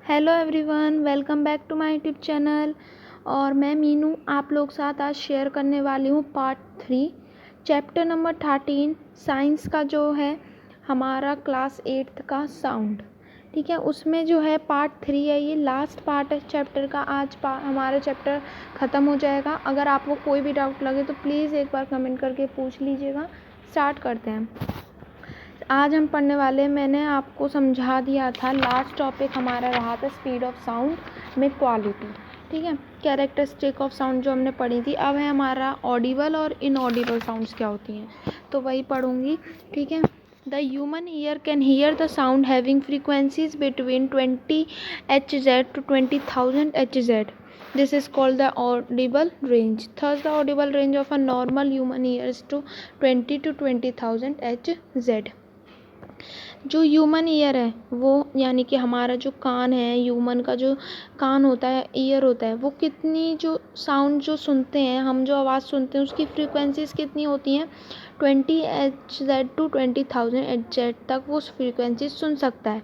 Hello everyone, welcome back to my YouTube channel. और मैं मीनू आप लोग साथ आज शेयर करने वाली हूँ पार्ट 3 चैप्टर नंबर 13 साइंस का जो है हमारा क्लास 8th का साउंड। ठीक है, उसमें जो है पार्ट 3 है, ये लास्ट पार्ट है चैप्टर का। आज हमारा चैप्टर ख़त्म हो जाएगा। अगर आपको कोई भी डाउट लगे तो प्लीज़ एक बार कमेंट करके पूछ लीजिएगा। स्टार्ट करते हैं। आज हम पढ़ने वाले, मैंने आपको समझा दिया था, लास्ट टॉपिक हमारा रहा था स्पीड ऑफ साउंड में क्वालिटी। ठीक है, कैरेक्टरिस्टिक ऑफ साउंड जो हमने पढ़ी थी। अब है हमारा ऑडिबल और इनऑडिबल साउंड्स क्या होती हैं, तो वही पढ़ूंगी। ठीक है, the human ear can hear the sound having frequencies between 20 Hz to 20,000 Hz. This is called the audible range. Thus, the audible range of a normal human ear is to 20 to 20,000 Hz. जो human ear है वो यानी कि हमारा जो कान है, human का जो कान होता है, ईयर होता है, वो कितनी जो साउंड जो सुनते हैं, हम जो आवाज़ सुनते हैं उसकी फ्रीक्वेंसीज कितनी होती हैं, 20 Hz to 20,000 Hz तक वो फ्रीक्वेंसीज सुन सकता है।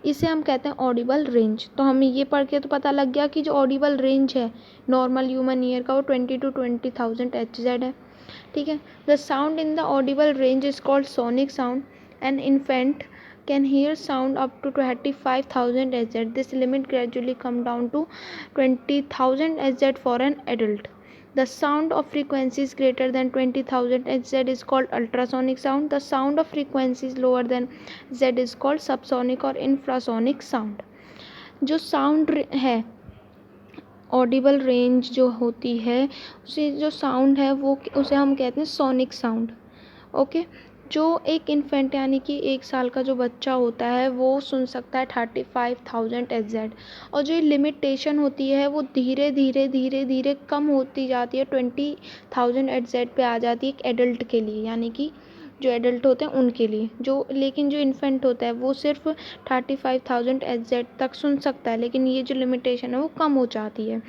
इसे हम कहते हैं ऑडिबल रेंज। तो हमें ये पढ़ के तो पता लग गया कि जो ऑडिबल रेंज है नॉर्मल ह्यूमन ईयर का वो 20 to 20,000 Hz है। ठीक है, the sound in the Audible range is called sonic sound. An infant can hear sound up to 35,000 Hz. This limit gradually come down to 20,000 Hz for an adult. The sound of frequencies greater than 20,000 Hz is called ultrasonic sound. The sound of frequencies lower than Z is called subsonic or infrasonic sound. जो sound है Audible range जो होती है, उसे जो sound है वो उसे हम कहते हैं सोनिक साउंड। ओके, जो एक इन्फेंट यानी कि 1 साल का जो बच्चा होता है वो सुन सकता है 35,000 Hz। और जो लिमिटेशन होती है वो धीरे धीरे धीरे धीरे कम होती जाती है, 20,000 Hz पे आ जाती है एक एडल्ट के लिए, यानी कि जो एडल्ट होते हैं उनके लिए। लेकिन जो इन्फेंट होता है वो सिर्फ 35,000 Hz तक सुन सकता है, लेकिन ये जो लिमिटेशन है वो कम हो जाती है।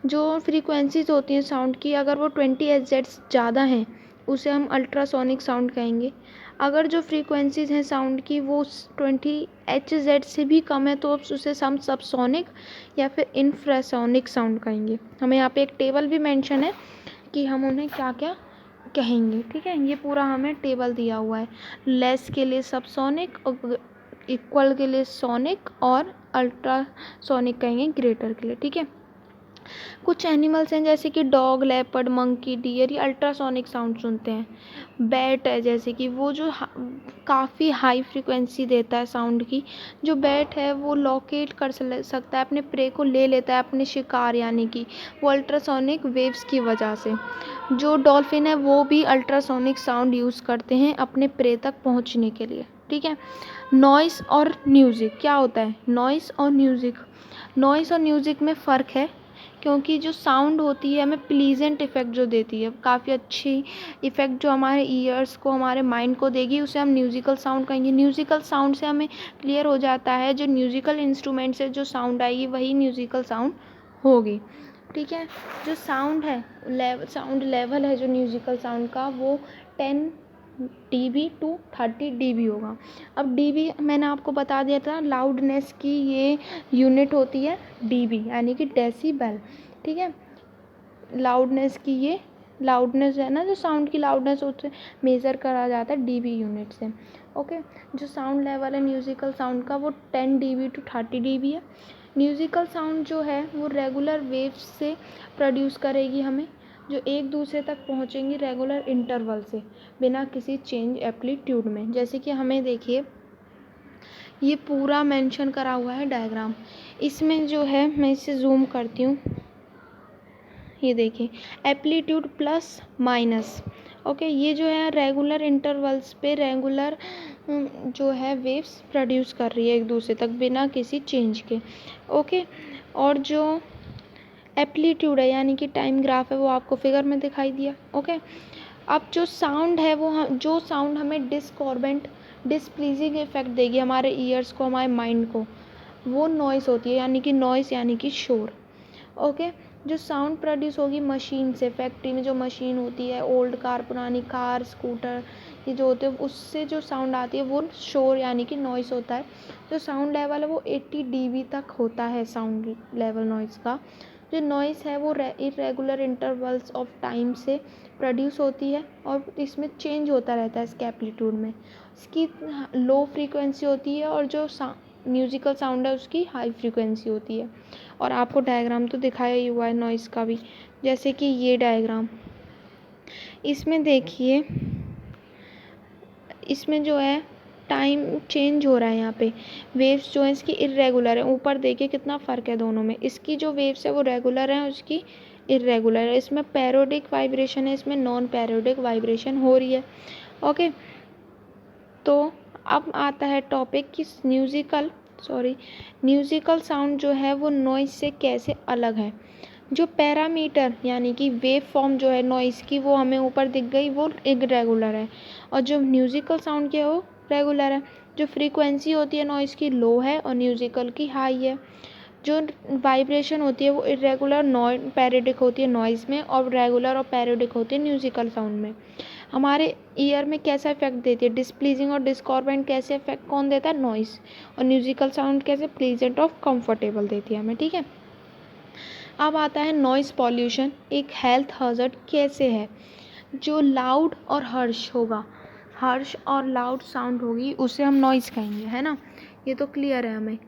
जो फ्रीक्वेंसीज होती हैं साउंड की, अगर वो 20 Hz ज़्यादा हैं उसे हम अल्ट्रासोनिक साउंड कहेंगे। अगर जो फ्रीक्वेंसीज हैं साउंड की वो 20 Hz से भी कम है तो उसे हम सबसोनिक या फिर इंफ्रासोनिक साउंड कहेंगे। हमें यहाँ पे एक टेबल भी मेंशन है कि हम उन्हें क्या क्या कहेंगे। ठीक है, ये पूरा हमें टेबल दिया हुआ है। लेस के लिए सबसोनिक, और इक्वल के लिए सोनिक, और अल्ट्रासोनिक कहेंगे ग्रेटर के लिए। ठीक है, कुछ एनिमल्स हैं जैसे कि डॉग, लेपर्ड, मंकी, डियर, ये अल्ट्रासोनिक साउंड सुनते हैं। बैट है जैसे कि वो जो काफ़ी हाई फ्रीक्वेंसी देता है साउंड की। जो बैट है वो लोकेट कर सकता है, अपने प्रे को ले लेता है, अपने शिकार, यानी कि वो अल्ट्रासोनिक वेव्स की वजह से। जो डॉल्फिन है वो भी अल्ट्रासोनिक साउंड यूज़ करते हैं अपने प्रे तक पहुंचने के लिए। ठीक है, नॉइस और म्यूज़िक क्या होता है, नॉइस और म्यूज़िक। नॉइस और म्यूज़िक में फ़र्क है, क्योंकि जो साउंड होती है हमें प्लीजेंट इफ़ेक्ट जो देती है, काफ़ी अच्छी इफ़ेक्ट जो हमारे ईयर्स को, हमारे माइंड को देगी, उसे हम म्यूज़िकल साउंड कहेंगे। म्यूज़िकल साउंड से हमें क्लियर हो जाता है जो म्यूज़िकल इंस्ट्रूमेंट से जो साउंड आएगी वही म्यूज़िकल साउंड होगी। ठीक है, जो साउंड है, साउंड लेवल है जो म्यूज़िकल साउंड का, वो 10 dB to 30 dB होगा। अब dB मैंने आपको बता दिया था, लाउडनेस की ये यूनिट होती है dB, यानी कि डेसीबल। ठीक है, लाउडनेस की ये लाउडनेस है ना, जो साउंड की लाउडनेस होती है मेज़र करा जाता है dB यूनिट से। ओके, जो साउंड लेवल है म्यूज़िकल साउंड का वो 10 dB to 30 dB है। म्यूज़िकल साउंड जो है वो रेगुलर वेव्स से प्रोड्यूस करेगी हमें, जो एक दूसरे तक पहुंचेंगी रेगुलर इंटरवल से, बिना किसी चेंज एम्पलीट्यूड में। जैसे कि हमें देखिए ये पूरा मेंशन करा हुआ है डायग्राम। इसमें जो है मैं इसे जूम करती हूँ, ये देखिए एम्पलीट्यूड प्लस माइनस। ओके, ये जो है रेगुलर इंटरवल्स पे रेगुलर जो है वेव्स प्रोड्यूस कर रही है एक दूसरे तक बिना किसी चेंज के। ओके, और जो एम्पलीट्यूड है यानी कि टाइम ग्राफ है वो आपको फिगर में दिखाई दिया। ओके, अब जो साउंड है वो जो साउंड हमें डिस्कॉर्डेंट, डिसप्लीजिंग इफेक्ट देगी हमारे ईयर्स को, हमारे माइंड को, वो नॉइस होती है, यानी कि नॉइस यानी कि शोर। ओके, जो साउंड प्रोड्यूस होगी मशीन से, फैक्ट्री में जो मशीन होती है, ओल्ड कार, पुरानी कार, स्कूटर, ये जो होते हैं उससे जो साउंड आती है वो शोर यानी कि नॉइस होता है। जो साउंड लेवल है वो 80 dB तक होता है साउंड लेवल नॉइस का। जो नॉइस है वो इरेगुलर इंटरवल्स ऑफ टाइम से प्रोड्यूस होती है और इसमें चेंज होता रहता है इसके एम्पलीट्यूड में। इसकी लो फ्रीक्वेंसी होती है और जो म्यूज़िकल साउंड है उसकी हाई फ्रीक्वेंसी होती है। और आपको डायग्राम तो दिखाया ही हुआ है नॉइस का भी, जैसे कि ये डायग्राम, इसमें देखिए, इसमें जो है टाइम चेंज हो रहा है। यहाँ पे वेव्स जो है इसकी इरेगुलर है। ऊपर देखिए कितना फ़र्क है दोनों में, इसकी जो वेव्स है वो रेगुलर है, उसकी इरेगुलर है। इसमें पैरोडिक वाइब्रेशन है, इसमें नॉन पैरोडिक वाइब्रेशन हो रही है। ओके, तो अब आता है टॉपिक कि म्यूज़िकल साउंड जो है वो नॉइस से कैसे अलग है। जो पैरामीटर यानी कि वेव फॉर्म जो है नॉइस की वो हमें ऊपर दिख गई, वो इरेगुलर है, और जो म्यूज़िकल साउंड की है वो रेगुलर है। जो फ्रीक्वेंसी होती है नॉइस की लो है और म्यूज़िकल की हाई है। जो वाइब्रेशन होती है वो इरेगुलर नॉन पैरोडिक होती है नॉइज़ में, और रेगुलर और पैरोडिक होती है म्यूज़िकल साउंड में। हमारे ईयर में कैसा इफेक्ट देती है, डिसप्लीजिंग और डिस्कॉर्डेंट कैसे इफेक्ट कौन देता है, नॉइस। और म्यूज़िकल साउंड कैसे प्लीजेंट और कंफर्टेबल देती है हमें, ठीक है। अब आता है नॉइस पॉल्यूशन एक हेल्थ हज़ार्ड कैसे है। जो लाउड और हर्ष और लाउड साउंड होगी उसे हम नॉइस कहेंगे, है ना, ये तो क्लियर है हमें।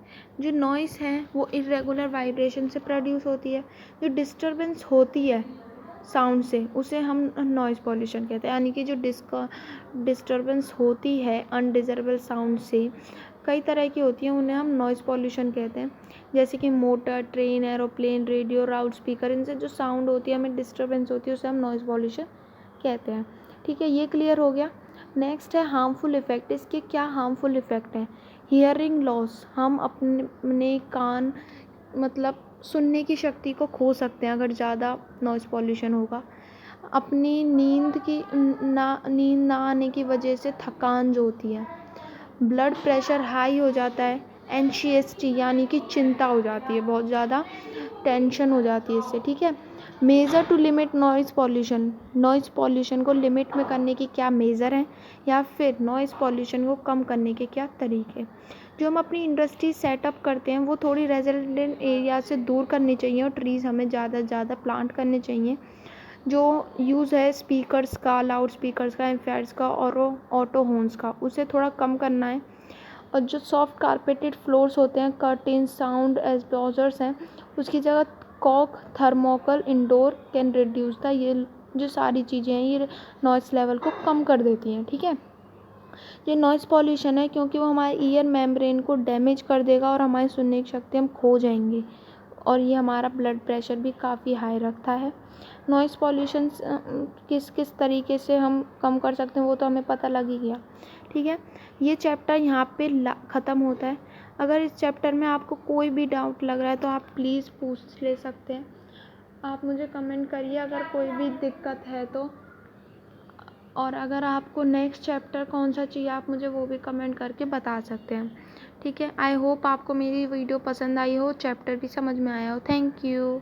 जो नॉइस है वो इरेगुलर वाइब्रेशन से प्रोड्यूस होती है। जो डिस्टरबेंस होती है साउंड से उसे हम नॉइस पॉल्यूशन कहते हैं, यानी कि जो डिस्टरबेंस होती है अनडिज़रेबल साउंड से, कई तरह की होती हैं, उन्हें हम नॉइस पॉल्यूशन कहते हैं। जैसे कि motor, train, aeroplane, radio, loud speaker, इनसे जो साउंड होती है, हमें डिस्टरबेंस होती है, उसे हम नॉइस पॉल्यूशन कहते हैं। ठीक है, ये क्लियर हो गया। नेक्स्ट है हार्मफुल इफ़ेक्ट। इसके क्या हार्मफुल इफ़ेक्ट हैं। हियरिंग लॉस, हम अपने कान मतलब सुनने की शक्ति को खो सकते हैं अगर ज़्यादा नॉइस पॉल्यूशन होगा। अपनी नींद ना आने की वजह से थकान जो होती है, ब्लड प्रेशर हाई हो जाता है, एंशियसटी यानी कि चिंता हो जाती है, बहुत ज़्यादा टेंशन हो जाती है इससे, ठीक है। Measure to limit noise pollution को लिमिट में करने की क्या मेज़र हैं, या फिर नॉइज़ पॉल्यूशन को कम करने के क्या तरीके। जो हम अपनी इंडस्ट्री सेटअप करते हैं वो थोड़ी रेजिडेंट एरिया से दूर करनी चाहिए, और ट्रीज़ हमें ज़्यादा से ज़्यादा प्लांट करने चाहिए। जो यूज़ है स्पीकर्स का, लाउड स्पीकर्स का, एम्पलीफायर्स का और ऑटो हॉर्न्स का, उसे थोड़ा कम करना है। और जो सॉफ्ट कारपेटेड फ्लोर्स होते हैं, कर्टेन, साउंड एब्जॉर्बर्स हैं, उसकी जगह कॉक, thermocol, indoor can reduce the, ये जो सारी चीज़ें हैं ये नॉइस लेवल को कम कर देती हैं, ठीक है। ये नॉइस पॉल्यूशन है क्योंकि वो हमारे ईयर मेम्ब्रेन को डैमेज कर देगा और हमारी सुनने की शक्ति हम खो जाएंगे, और ये हमारा ब्लड प्रेशर भी काफ़ी हाई रखता है। नॉइस पॉल्यूशन किस किस तरीके से हम कम कर सकते हैं वो तो हमें पता लग ही गया, ठीक है। ये चैप्टर यहाँ पे ख़त्म होता है। अगर इस चैप्टर में आपको कोई भी डाउट लग रहा है तो आप प्लीज़ पूछ ले सकते हैं। आप मुझे कमेंट करिए अगर कोई भी दिक्कत है तो, और अगर आपको नेक्स्ट चैप्टर कौन सा चाहिए आप मुझे वो भी कमेंट करके बता सकते हैं, ठीक है। आई होप आपको मेरी वीडियो पसंद आई हो, चैप्टर भी समझ में आया हो। Thank you.